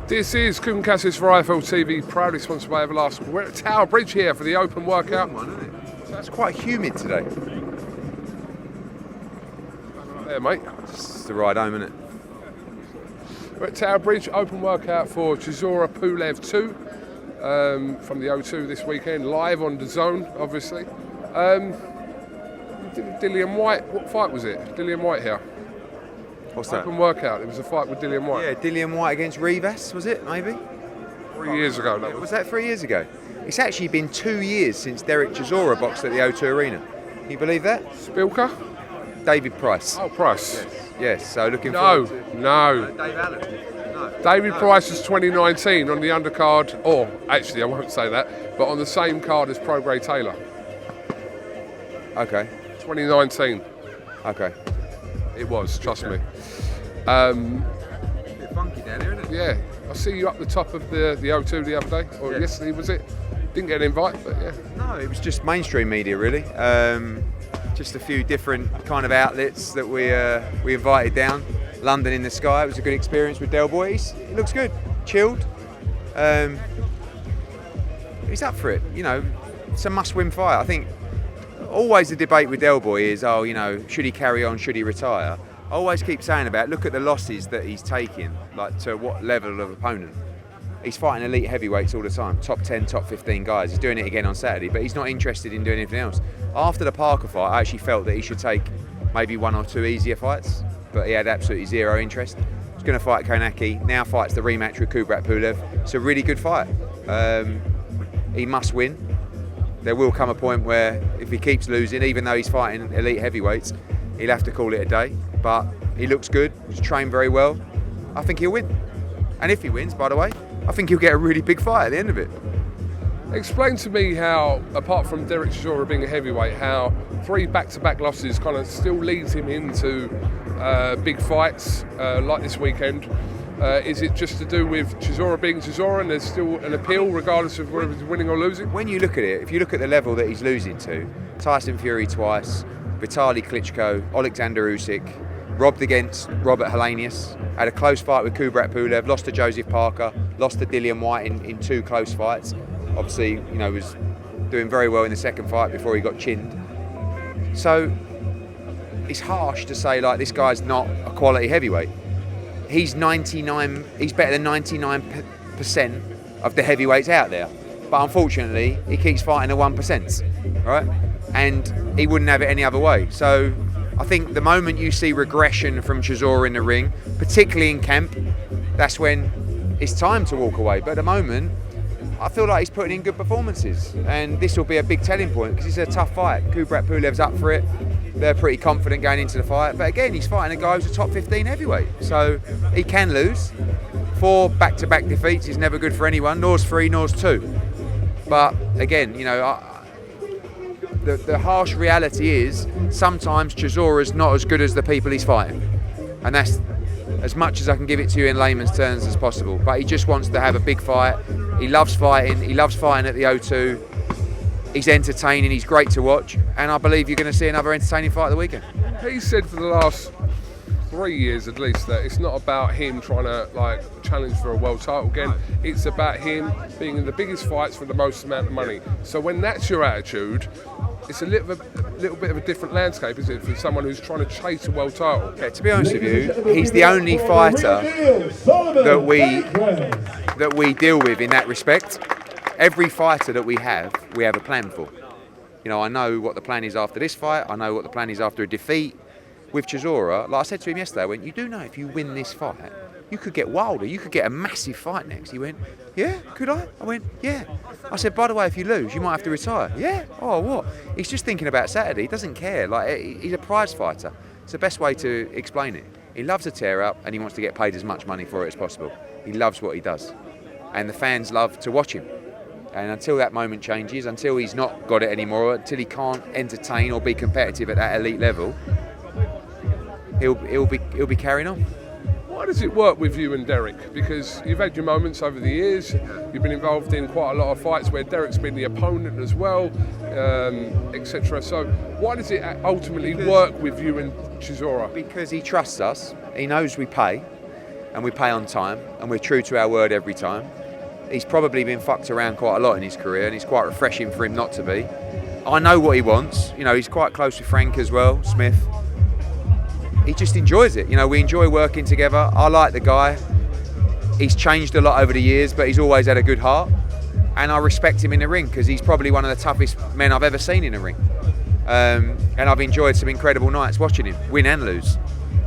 This is KUGAN CASSIUS for IFL TV, proudly sponsored by Everlast. We're at Tower Bridge here for the open workout. It's quite humid today. There, mate. It's the ride home, isn't it? We're at Tower Bridge, open workout for Chisora Pulev 2 from the O2 this weekend, live on DAZN, obviously. Dillian Whyte, what fight was it? Dillian Whyte here. What's that? Open workout, it was a fight with Dillian Whyte. Yeah, Dillian Whyte against Rivas, was it, maybe? 3 years ago, that was. Was that 3 years ago? It's actually been 2 years since Derek Chisora boxed at the O2 Arena. Can you believe that? Spilker? David Price. Oh, Price. Yes, so looking forward to... No. Dave Allen. No. David Price was 2019 on the undercard, or actually I won't say that, but on the same card as Prograis Taylor. Okay. 2019. Okay. It was, trust me. A bit funky down here, isn't it? Yeah, I see you up the top of the O2 the other day, or yesterday was it? Didn't get an invite, but yeah. No, it was just mainstream media really. Just a few different kind of outlets that we invited down. London in the Sky, it was a good experience with Del Boy. He looks good, chilled. He's up for it, you know, it's a must-win fight. I think always the debate with Del Boy is, oh, you know, should he carry on, should he retire? I always keep saying about, look at the losses that he's taking, like to what level of opponent. He's fighting elite heavyweights all the time, top 10, top 15 guys. He's doing it again on Saturday, but he's not interested in doing anything else. After the Parker fight, I actually felt that he should take maybe 1 or 2 easier fights, but he had absolutely zero interest. He's going to fight Konaki, now fights the rematch with Kubrat Pulev. It's a really good fight. He must win. There will come a point where if he keeps losing, even though he's fighting elite heavyweights, he'll have to call it a day. But he looks good, he's trained very well. I think he'll win. And if he wins, by the way, I think he'll get a really big fight at the end of it. Explain to me how, apart from Derek Chisora being a heavyweight, how 3 back-to-back losses kind of still leads him into big fights like this weekend. Is it just to do with Chisora being Chisora and there's still an appeal regardless of whether he's winning or losing? When you look at it, if you look at the level that he's losing to, Tyson Fury twice, Vitaly Klitschko, Alexander Usyk, robbed against Robert Helenius, had a close fight with Kubrat Pulev, lost to Joseph Parker, lost to Dillian Whyte in 2 close fights. Obviously, you know, was doing very well in the second fight before he got chinned. So it's harsh to say like this guy's not a quality heavyweight. He's better than 99% of the heavyweights out there. But unfortunately, he keeps fighting the 1%, right? And he wouldn't have it any other way. So I think the moment you see regression from Chisora in the ring, particularly in camp, that's when it's time to walk away. But at the moment, I feel like he's putting in good performances. And this will be a big telling point because it's a tough fight. Kubrat Pulev's up for it. They're pretty confident going into the fight. But again, he's fighting a guy who's a top 15 heavyweight. So he can lose. 4 back-to-back defeats is never good for anyone. Nor's 3, Nor's 2. But again, you know, the harsh reality is sometimes Chisora's not as good as the people he's fighting. And that's as much as I can give it to you in layman's terms as possible. But he just wants to have a big fight. He loves fighting. He loves fighting at the O2. He's entertaining. He's great to watch. And I believe you're going to see another entertaining fight at the weekend. He said for the last 3 years at least that it's not about him trying to like challenge for a world title again. It's about him being in the biggest fights for the most amount of money. So when that's your attitude, it's a little bit of a different landscape, isn't it, for someone who's trying to chase a world title? Yeah, to be honest with you, he's the only fighter that we deal with in that respect. Every fighter that we have a plan for. You know, I know what the plan is after this fight. I know what the plan is after a defeat. With Chisora, like I said to him yesterday, I went, you do know if you win this fight, you could get wilder, you could get a massive fight next. He went, yeah, could I? I went, yeah. I said, by the way, if you lose, you might have to retire. Yeah, oh, what? He's just thinking about Saturday, he doesn't care. Like, he's a prize fighter. It's the best way to explain it. He loves to tear up and he wants to get paid as much money for it as possible. He loves what he does. And the fans love to watch him. And until that moment changes, until he's not got it anymore, until he can't entertain or be competitive at that elite level, he'll be carrying on. Why does it work with you and Derek? Because you've had your moments over the years. You've been involved in quite a lot of fights where Derek's been the opponent as well, etc. So why does it ultimately work with you and Chisora? Because he trusts us. He knows we pay. and we pay on time, and we're true to our word every time. He's probably been fucked around quite a lot in his career, and it's quite refreshing for him not to be. I know what he wants. You know, he's quite close with Frank as well, Smith. He just enjoys it. You know, we enjoy working together. I like the guy. He's changed a lot over the years, but he's always had a good heart. And I respect him in the ring because he's probably one of the toughest men I've ever seen in the ring. And I've enjoyed some incredible nights watching him, win and lose.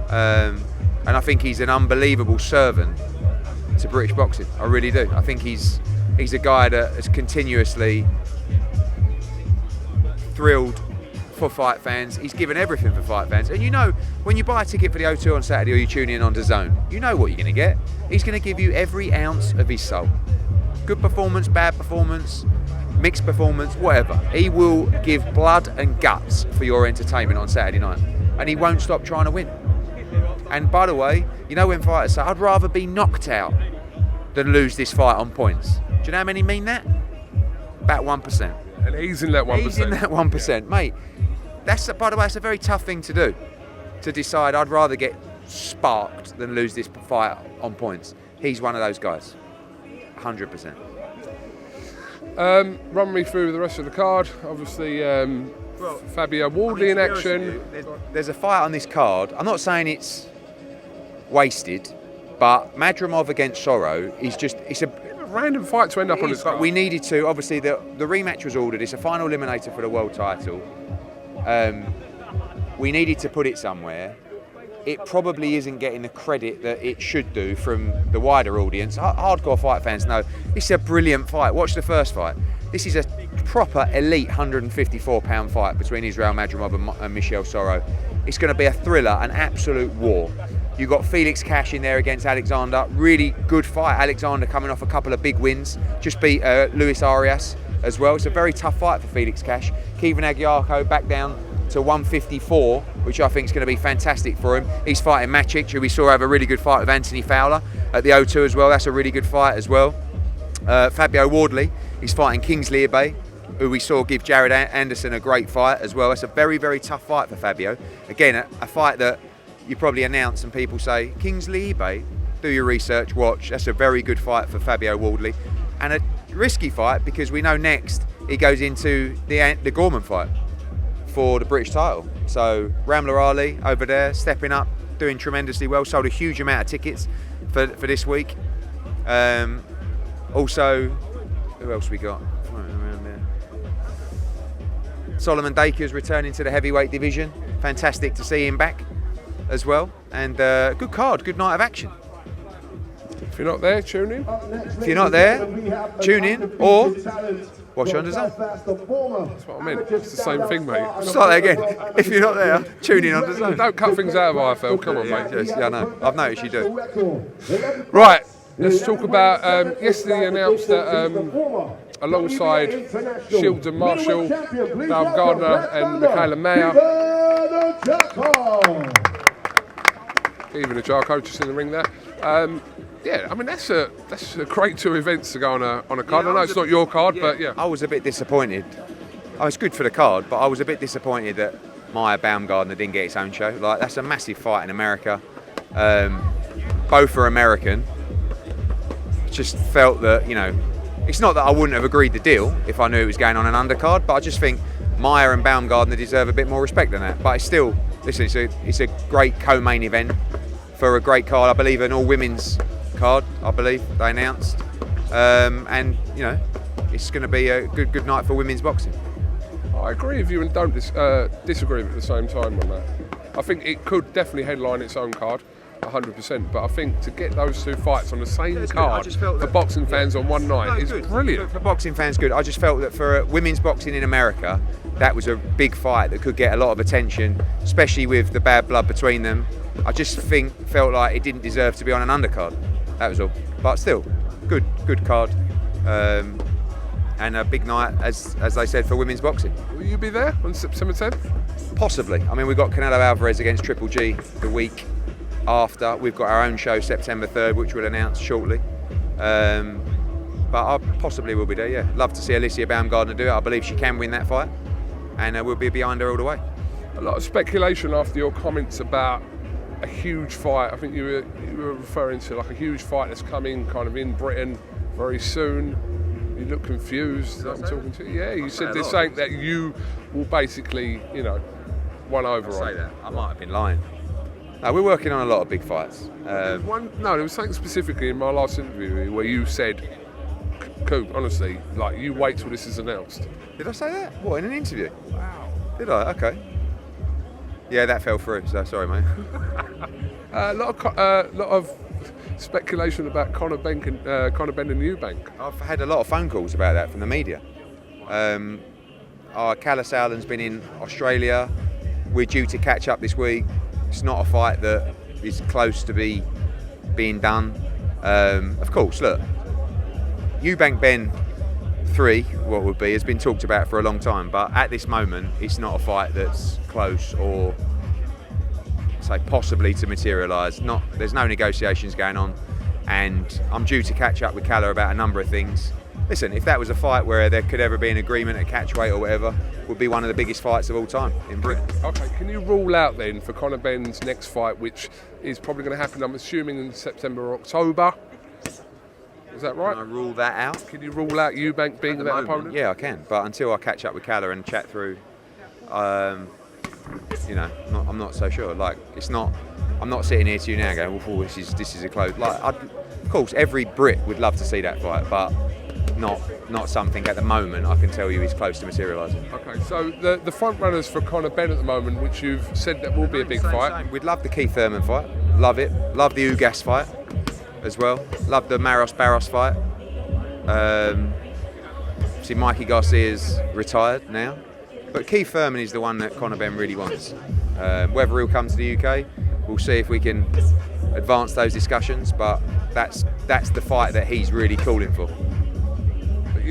And I think he's an unbelievable servant to British boxing. I really do. I think he's a guy that has continuously thrilled for fight fans. He's given everything for fight fans. And you know, when you buy a ticket for the O2 on Saturday or you tune in on DAZN, you know what you're going to get. He's going to give you every ounce of his soul. Good performance, bad performance, mixed performance, whatever. He will give blood and guts for your entertainment on Saturday night. And he won't stop trying to win. And by the way, you know when fighters say, I'd rather be knocked out than lose this fight on points. Do you know how many mean that? About 1%. And he's in that 1%. He's in that 1%. Yeah. Mate, by the way, it's a very tough thing to do. To decide I'd rather get sparked than lose this fight on points. He's one of those guys. 100%. Run me through the rest of the card. Obviously, Fabio Wardley in action. There's a fight on this card. I'm not saying it's wasted, but Madrimov against Soro is it's a random fight to end up on this card. We needed to. Obviously, the rematch was ordered. It's a final eliminator for the world title. We needed to put it somewhere. It probably isn't getting the credit that it should do from the wider audience. Hardcore fight fans know it's a brilliant fight. Watch the first fight. This is a proper elite 154-pound fight between Israel Madrimov and Michel Soro. It's going to be a thriller, an absolute war. You've got Felix Cash in there against Alexander. Really good fight. Alexander coming off a couple of big wins. Just beat Luis Arias as well. It's a very tough fight for Felix Cash. Kevin Aguiarco back down to 154, which I think is going to be fantastic for him. He's fighting Macic, who we saw have a really good fight with Anthony Fowler at the O2 as well. That's a really good fight as well. Fabio Wardley, he's fighting Kingsley Ibeh, who we saw give Jared Anderson a great fight as well. It's a very, very tough fight for Fabio. Again, a fight that you probably announce and people say, Kingsley Ibeh, do your research, watch. That's a very good fight for Fabio Wardley. And a risky fight because we know next he goes into the Gorman fight for the British title. So Ramla Ali over there, stepping up, doing tremendously well. Sold a huge amount of tickets for this week. Also, who else we got? Around there. Solomon Daker's returning to the heavyweight division. Fantastic to see him back as well. And good card, good night of action. If you're not there, tune in. If you're not there, tune in or watch on DAZN. That's what I meant. It's the same thing, mate. Start that again. If you're not there, tune in on DAZN. Don't cut things out of IFL. Come on, mate. Yes, yeah, I know. I've noticed you do. Right. Let's talk about yesterday announced that alongside Shields and Marshall, Dale Gardner and Michaela Mayer, even a Jarko just in the ring there. Yeah, I mean that's a great two events to go on a card. I know it's not your card, but yeah. I was a bit disappointed. Oh, it's good for the card, but I was a bit disappointed that Maya Baumgardner didn't get its own show. Like that's a massive fight in America. Both are American. Just felt that, you know, it's not that I wouldn't have agreed the deal if I knew it was going on an undercard, but I just think Maya and Baumgardner deserve a bit more respect than that. But it's still, listen, it's a great co-main event for a great card. I believe an all-women's card, I believe they announced. And, you know, it's going to be a good night for women's boxing. I agree with you and don't disagree with it at the same time on that. I think it could definitely headline its own card. 100%, but I think to get those two fights on the same card for boxing fans on one night is brilliant. For boxing fans, good. I just felt that for women's boxing in America, that was a big fight that could get a lot of attention, especially with the bad blood between them. I just felt like it didn't deserve to be on an undercard. That was all. But still, good card, and a big night, as they said, for women's boxing. Will you be there on September 10th? Possibly. I mean, we've got Canelo Alvarez against Triple G the week after. We've got our own show September 3rd, which we'll announce shortly. But I possibly will be there, yeah. Love to see Alicia Baumgardner do it. I believe she can win that fight, and we'll be behind her all the way. A lot of speculation after your comments about a huge fight. I think you were referring to like a huge fight that's coming kind of in Britain very soon. You look confused. I'm talking to you. Yeah, you said there's something that you will basically, won over on. Say that. I might have been lying. No, we're working on a lot of big fights. There was something specifically in my last interview where you said, Coop, honestly, like, you wait till this is announced. Did I say that? What, in an interview? Wow. Did I? Okay. Yeah, that fell through, so sorry, mate. A lot of speculation about Conor Ben and Eubank. I've had a lot of phone calls about that from the media. CASSIUS been in Australia. We're due to catch up this week. It's not a fight that is close to being done. Of course, look, Eubank Ben 3, what would be, has been talked about for a long time, but at this moment, it's not a fight that's close or, say, possibly to materialise. There's no negotiations going on, and I'm due to catch up with Calla about a number of things. Listen, if that was a fight where there could ever be an agreement at catchweight or whatever, would be one of the biggest fights of all time in Britain. Okay, can you rule out then for Conor Ben's next fight, which is probably going to happen, I'm assuming, in September or October? Is that right? Can I rule that out? Can you rule out Eubank being that opponent? Yeah, I can. But until I catch up with Calla and chat through, I'm not so sure. Like, I'm not sitting here to you now going, "Oh, this is a close." Like, of course, every Brit would love to see that fight, but not something at the moment I can tell you is close to materialising. Okay, so the front runners for Conor Ben at the moment, which you've said that will be a big fight. We'd love the Keith Thurman fight. Love it. Love the Ugas fight as well. Love the Maros Barros fight. See, Mikey Garcia's retired now, but Keith Thurman is the one that Conor Ben really wants. Whether he'll come to the UK, we'll see if we can advance those discussions. But that's the fight that he's really calling for.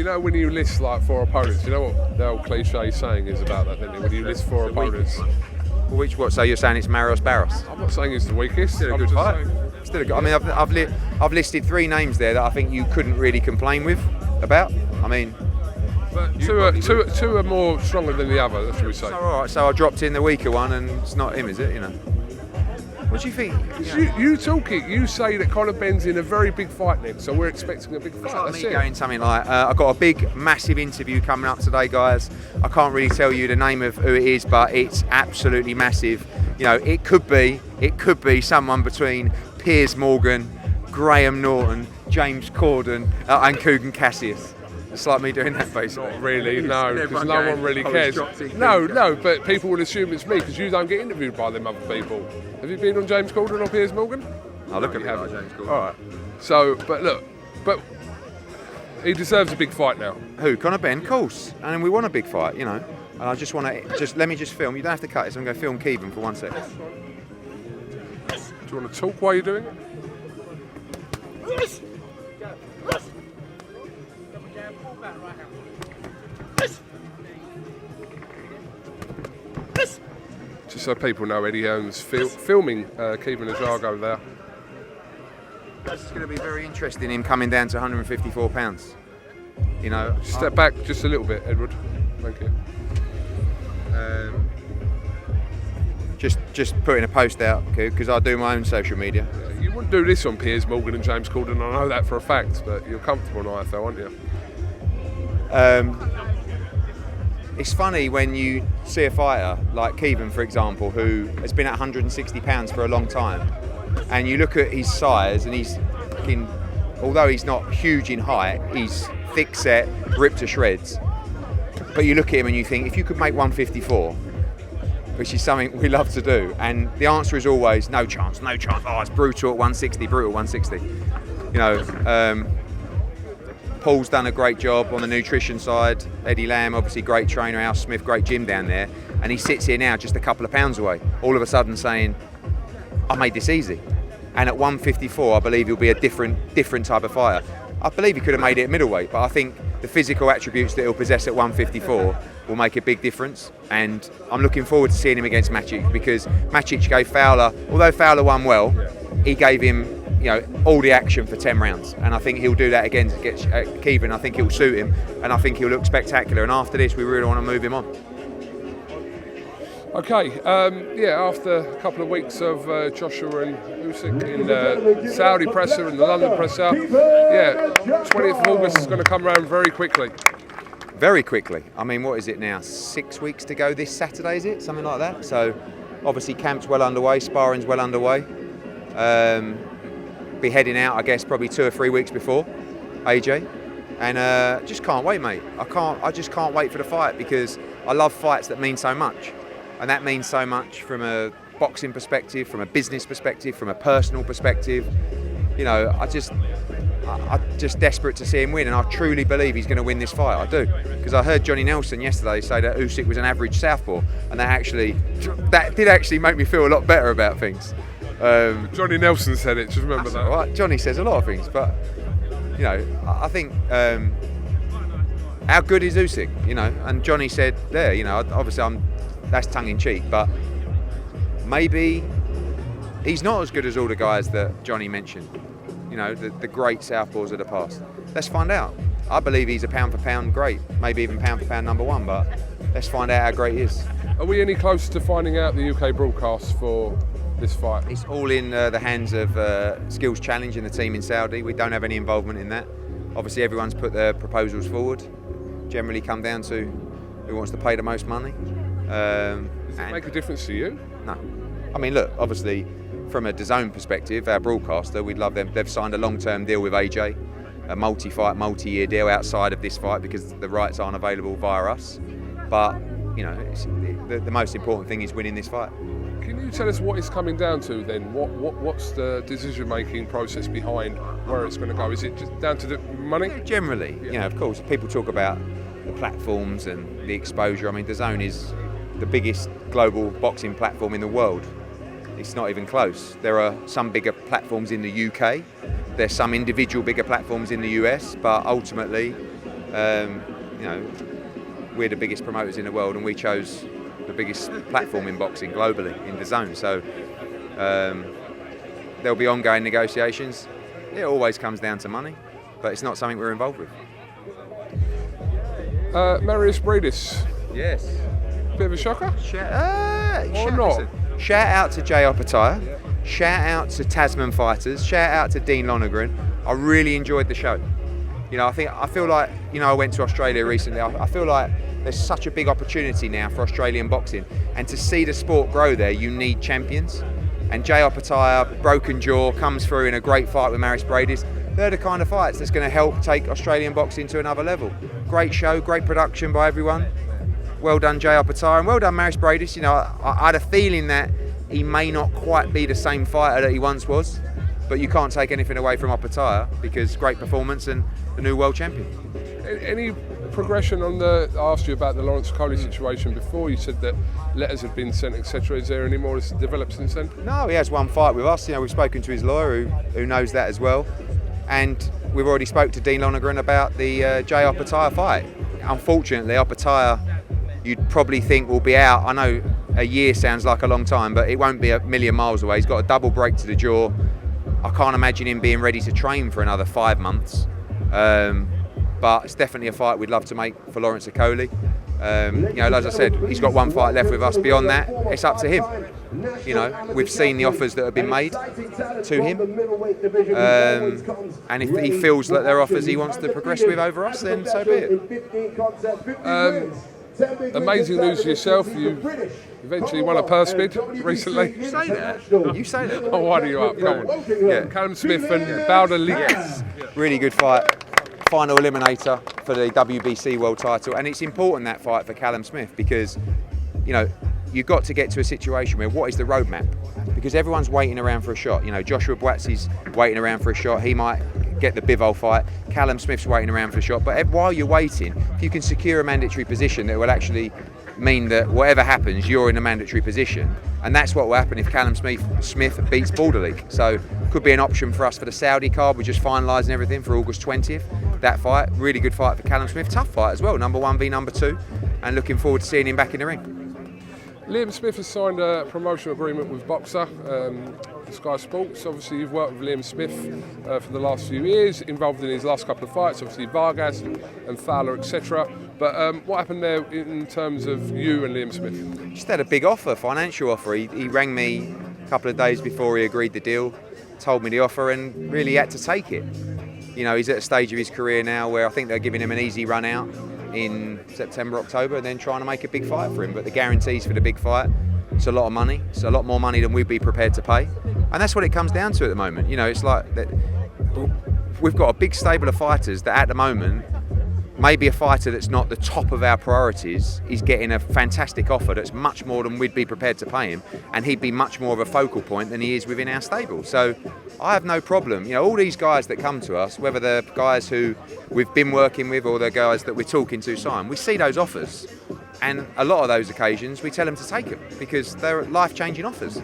But when you list like 4 opponents, you know what the old cliche saying is about that, don't you? When you list 4 opponents. What? So you're saying it's Maros Barros? I'm not saying it's the weakest. Still a good fight. Still a good. I mean, I've listed 3 names there that I think you couldn't really complain with about. I mean, but two are more stronger than the other. That's what we say. So, all right. So I dropped in the weaker one, and it's not him, is it? What do you think? You talk it. You say that Conor Ben's in a very big fight next, so we're expecting a big fight. That's me going something like, I've got a big, massive interview coming up today, guys. I can't really tell you the name of who it is, but it's absolutely massive. It could be someone between Piers Morgan, Graham Norton, James Corden, and KUGAN CASSIUS. It's like me doing that, basically. Not really, no, because no one really cares. No, but people will assume it's me because you don't get interviewed by them other people. Have you been on James Corden or Piers Morgan? I'll look at James Corden. All right. So, but he deserves a big fight now. Who? Conor Ben? Of course. And we want a big fight, And I just want to let me film. You don't have to cut it. So I'm going to film Keevan for 1 second. Do you want to talk while you're doing it? Just so people know, Eddie Hearn's filming Keevan Ajago there. It's going to be very interesting, him coming down to 154 pounds. Step back just a little bit, Edward. Thank you. Just putting a post out, because I do my own social media. Yeah, you wouldn't do this on Piers Morgan and James Corden, I know that for a fact, but you're comfortable on IFL, aren't you? It's funny when you see a fighter like Keevan, for example, who has been at 160 pounds for a long time, and you look at his size, and although he's not huge in height, he's thick set, ripped to shreds. But you look at him and you think, if you could make 154, which is something we love to do, and the answer is always no chance. Oh, it's brutal at 160. Paul's done a great job on the nutrition side. Eddie Lamb, obviously great trainer. Al Smith, great gym down there. And he sits here now just a couple of pounds away, all of a sudden saying, I made this easy. And at 154, I believe he'll be a different type of fighter. I believe he could have made it at middleweight, but I think the physical attributes that he'll possess at 154 will make a big difference. And I'm looking forward to seeing him against Macic, because Macic gave Fowler, although Fowler won well, he gave him all the action for 10 rounds, and I think he'll do that against Keevan. I think he'll suit him, and I think he'll look spectacular. And after this, we really want to move him on. Okay, after a couple of weeks of Joshua and Usyk in the Saudi presser and the London presser, 20th of August is going to come around very quickly. Very quickly. I mean, what is it now? 6 weeks to go this Saturday, is it? Something like that. So, obviously, camp's well underway, sparring's well underway. Be heading out, I guess, probably 2 or 3 weeks before AJ. And just can't wait, mate. I just can't wait for the fight because I love fights that mean so much. And that means so much from a boxing perspective, from a business perspective, from a personal perspective. You know, I'm just desperate to see him win, and I truly believe he's going to win this fight. I do, because I heard Johnny Nelson yesterday say that Usyk was an average southpaw, and that did actually make me feel a lot better about things. Johnny Nelson said it. Just remember that. Right. Johnny says a lot of things, but you know, I think how good is Usyk? You know, and Johnny said there. You know, obviously that's tongue in cheek, but maybe he's not as good as all the guys that Johnny mentioned. You know, the great southpaws of the past. Let's find out. I believe he's a pound for pound great, maybe even pound for pound number one, but let's find out how great he is. Are we any closer to finding out the UK broadcast for this fight? It's all in the hands of Skills Challenge and the team in Saudi. We don't have any involvement in that. Obviously, everyone's put their proposals forward. Generally come down to who wants to pay the most money. Does it make a difference to you? No. I mean, look, obviously, from a DAZN perspective, our broadcaster, we'd love them. They've signed a long-term deal with AJ, a multi-fight, multi-year deal outside of this fight because the rights aren't available via us. But, you know, the most important thing is winning this fight. Can you tell us what it's coming down to then? What's the decision-making process behind where it's going to go? Is it just down to the money? Generally, you know, of course, people talk about the platforms and the exposure. I mean, DAZN is the biggest global boxing platform in the world. It's not even close. There are some bigger platforms in the UK. There's some individual bigger platforms in the US, but ultimately, you know, we're the biggest promoters in the world, and we chose the biggest platform in boxing globally in DAZN. So there'll be ongoing negotiations. It always comes down to money, but it's not something we're involved with. Marius Bredis. Yes. Bit of a shocker? Or not? Shout out to Jay Opataya. Shout out to Tasman Fighters. Shout out to Dean Lonergan. I really enjoyed the show. You know, I feel like, you know, I went to Australia recently. I feel like there's such a big opportunity now for Australian boxing, and to see the sport grow there, you need champions. And Jay Opataya, broken jaw, comes through in a great fight with Marius Bredis. They're the kind of fights that's going to help take Australian boxing to another level. Great show, great production by everyone. Well done, Jay Opataya, and well done, Marius Bredis. You know, I had a feeling that he may not quite be the same fighter that he once was, but you can't take anything away from Opataya because great performance and the new world champion. Any progression on I asked you about the Lawrence Coley situation before. You said that letters had been sent, etc. Is there any more that's developed since then? No, he has one fight with us. You know, we've spoken to his lawyer who knows that as well, and we've already spoke to Dean Lonergan about the Jay Opataya fight. Unfortunately, Opataya, you'd probably think will be out. I know a year sounds like a long time, but it won't be a million miles away. He's got a double break to the jaw. I can't imagine him being ready to train for another 5 months. But it's definitely a fight we'd love to make for Lawrence Coley. You know, as I said, he's got one fight left with us. Beyond that, it's up to him. You know, we've seen the offers that have been made to him, and if he feels that there are offers he wants to progress with over us, then so be it. Amazing news for yourself. You eventually won a purse bid recently. You say that. You say that. I'll wind you up. Go on. Yeah. Callum Smith and Bowder Leaks. Yes. Really good fight. Final eliminator for the WBC world title, and it's important, that fight, for Callum Smith, because, you know, you've got to get to a situation where what is the roadmap, because everyone's waiting around for a shot. You know, Joshua Buatsi's waiting around for a shot. He might get the Bivol fight. Callum Smith's waiting around for a shot. But while you're waiting, if you can secure a mandatory position that will actually mean that whatever happens, you're in a mandatory position, and that's what will happen if Callum Smith beats Border League. So could be an option for us for the Saudi card. We're just finalising everything for August 20th. That fight, really good fight for Callum Smith. Tough fight as well, number 1 v number 2, and looking forward to seeing him back in the ring. Liam Smith has signed a promotional agreement with Boxer. Sky Sports. Obviously, you've worked with Liam Smith for the last few years, involved in his last couple of fights, obviously Vargas and Fowler, etc. But what happened there in terms of you and Liam Smith? Just had a big offer, financial offer. He rang me a couple of days before he agreed the deal, told me the offer, and really had to take it. You know, he's at a stage of his career now where I think they're giving him an easy run out in September, October, and then trying to make a big fight for him. But the guarantees for the big fight, it's a lot of money. It's a lot more money than we'd be prepared to pay. And that's what it comes down to at the moment. You know, it's like that we've got a big stable of fighters that at the moment, maybe a fighter that's not the top of our priorities is getting a fantastic offer that's much more than we'd be prepared to pay him, and he'd be much more of a focal point than he is within our stable. So I have no problem. You know, all these guys that come to us, whether they're guys who we've been working with or they're guys that we're talking to sign, we see those offers, and a lot of those occasions we tell them to take them because they're life-changing offers.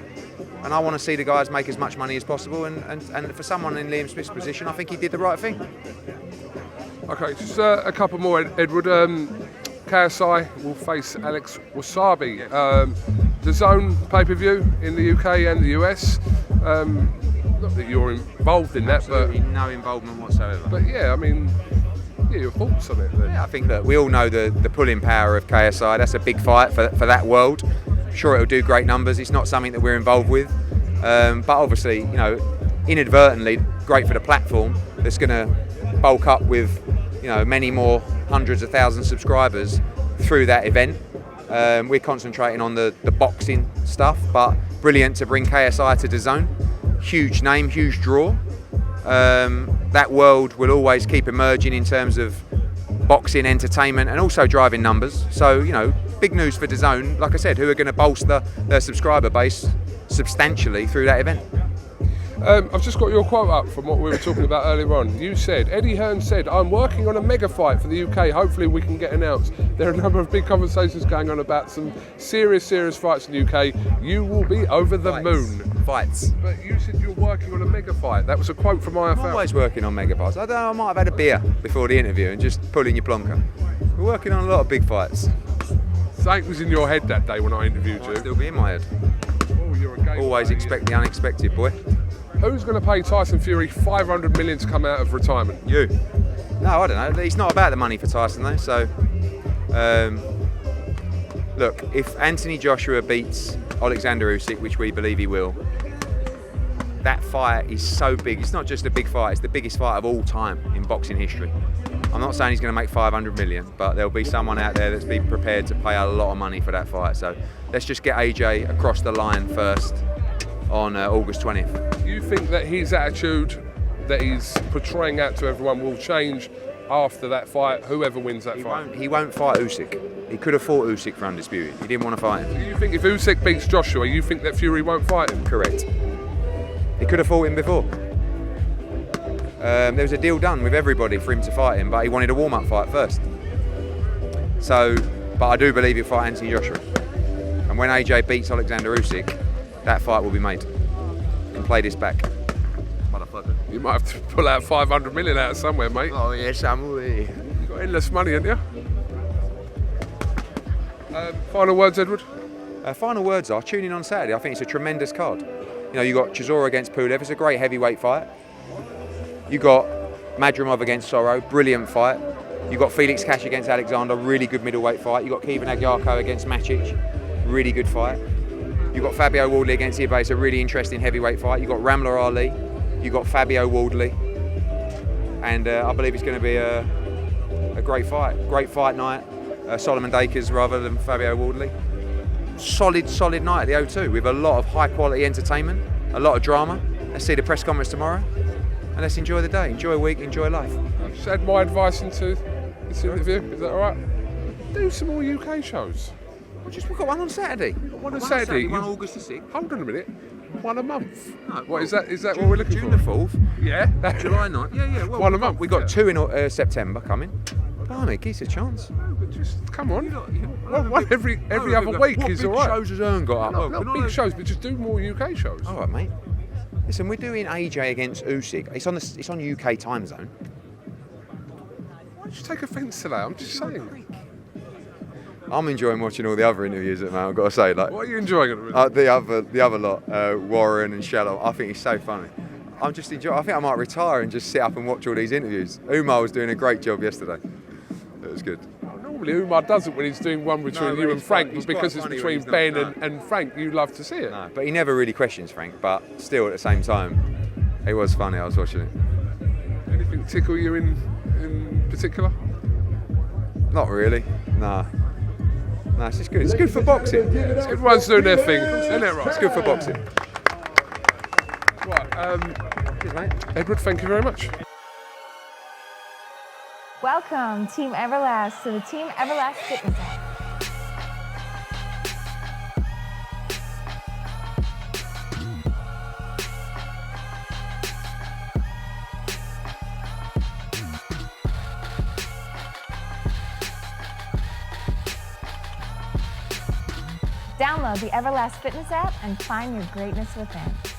And I want to see the guys make as much money as possible, and for someone in Liam Smith's position, I think he did the right thing. Okay, just a couple more, Edward. KSI will face Alex Wasabi. The Zone pay-per-view in the UK and the US. Not that you're involved in that, Absolutely no involvement whatsoever. But yeah, I mean, yeah, your thoughts on it then? Yeah, I think that we all know the pulling power of KSI. That's a big fight for that world. I'm sure it'll do great numbers. It's not something that we're involved with, but obviously, you know, inadvertently, great for the platform that's going to bulk up with, you know, many more hundreds of thousands of subscribers through that event. We're concentrating on the boxing stuff, but brilliant to bring KSI to DAZN. Huge name, huge draw. That world will always keep emerging in terms of boxing, entertainment, and also driving numbers. So, you know, big news for DAZN, like I said, who are going to bolster their subscriber base substantially through that event. I've just got your quote up from what we were talking about earlier on. You said, Eddie Hearn said, I'm working on a mega fight for the UK. Hopefully we can get announced. There are a number of big conversations going on about some serious fights in the UK. You will be over the moon. Fights. But you said you're working on a mega fight. That was a quote from IFL. I'm always working on mega fights. I don't know, I might have had a beer before the interview and just pulling your plonker. We're working on a lot of big fights. Something was in your head that day when I interviewed you. Might still be in my head. Oh, you're a game Always player. expect the unexpected, boy. Who's going to pay Tyson Fury $500 million to come out of retirement? You. No, I don't know. It's not about the money for Tyson though. So, look, if Anthony Joshua beats Alexander Usyk, which we believe he will, that fight is so big. It's not just a big fight, it's the biggest fight of all time in boxing history. I'm not saying he's going to make 500 million, but there'll be someone out there that's been prepared to pay a lot of money for that fight. So let's just get AJ across the line first on August 20th. You think that his attitude that he's portraying out to everyone will change after that fight, whoever wins that fight? He won't fight Usyk. He could have fought Usyk for undisputed. He didn't want to fight him. Do you think if Usyk beats Joshua, you think that Fury won't fight him? Correct. He could have fought him before. There was a deal done with everybody for him to fight him, but he wanted a warm-up fight first. So, but I do believe he'll fight Anthony Joshua. And when AJ beats Alexander Usyk, that fight will be made. And play this back. Motherfucker. You might have to pull out 500 million out of somewhere, mate. Oh yes, You've got endless money, haven't you? Final words, Edward? Final words are, tune in on Saturday. I think it's a tremendous card. You know, you got Chisora against Pulev. It's a great heavyweight fight. You got Madrimov against Soro, brilliant fight. You got Felix Cash against Alexander, really good middleweight fight. You got Kevin Agyarko against Macic, really good fight. You got Fabio Wardley against Ibe, it's a really interesting heavyweight fight. You got Ramla Ali, you got Fabio Wardley, and I believe it's going to be a great fight night. Solomon Dakers rather than Fabio Wardley. Solid night at the O2 with a lot of high quality entertainment, a lot of drama. Let's see the press conference tomorrow. And let's enjoy the day, enjoy a week, enjoy life. I've just had my advice into this interview. Is that all right? Do some more UK shows. We've got one on Saturday. One on Saturday. One August the 6th. Hold on a minute. One a month. No, what is that? Is that what we're looking June for? June the 4th. Yeah. July 9th. Yeah. Well, one a month. We've got two in September coming. Blimey, give us a chance. No, but just come on. One every other week is all right. What big shows has Hearn got up? Not big shows, but just do more UK shows. All right, mate. Listen, we're doing AJ against Usyk. It's on UK time zone. Why did you take offence to that? I'm just saying. I'm enjoying watching all the other interviews at the moment, I've got to say. Like, What are you enjoying at the minute? the other lot, Warren and Shalom. I think he's so funny. I'm just enjoying. I think I might retire and just sit up and watch all these interviews. Umar was doing a great job yesterday. It was good. Normally Umar does it when he's doing one between you and Frank, but because it's between Ben and Frank, you love to see it. No, but he never really questions Frank, but still at the same time, it was funny, I was watching it. Anything tickle you in particular? Not really, nah. No, it's just good. It's good for boxing. Everyone's doing their thing, isn't it, right? It's good for boxing. Right, Cheers, mate. Edward, thank you very much. Welcome, Team Everlast, to the Team Everlast Fitness app. Download the Everlast Fitness app and find your greatness within.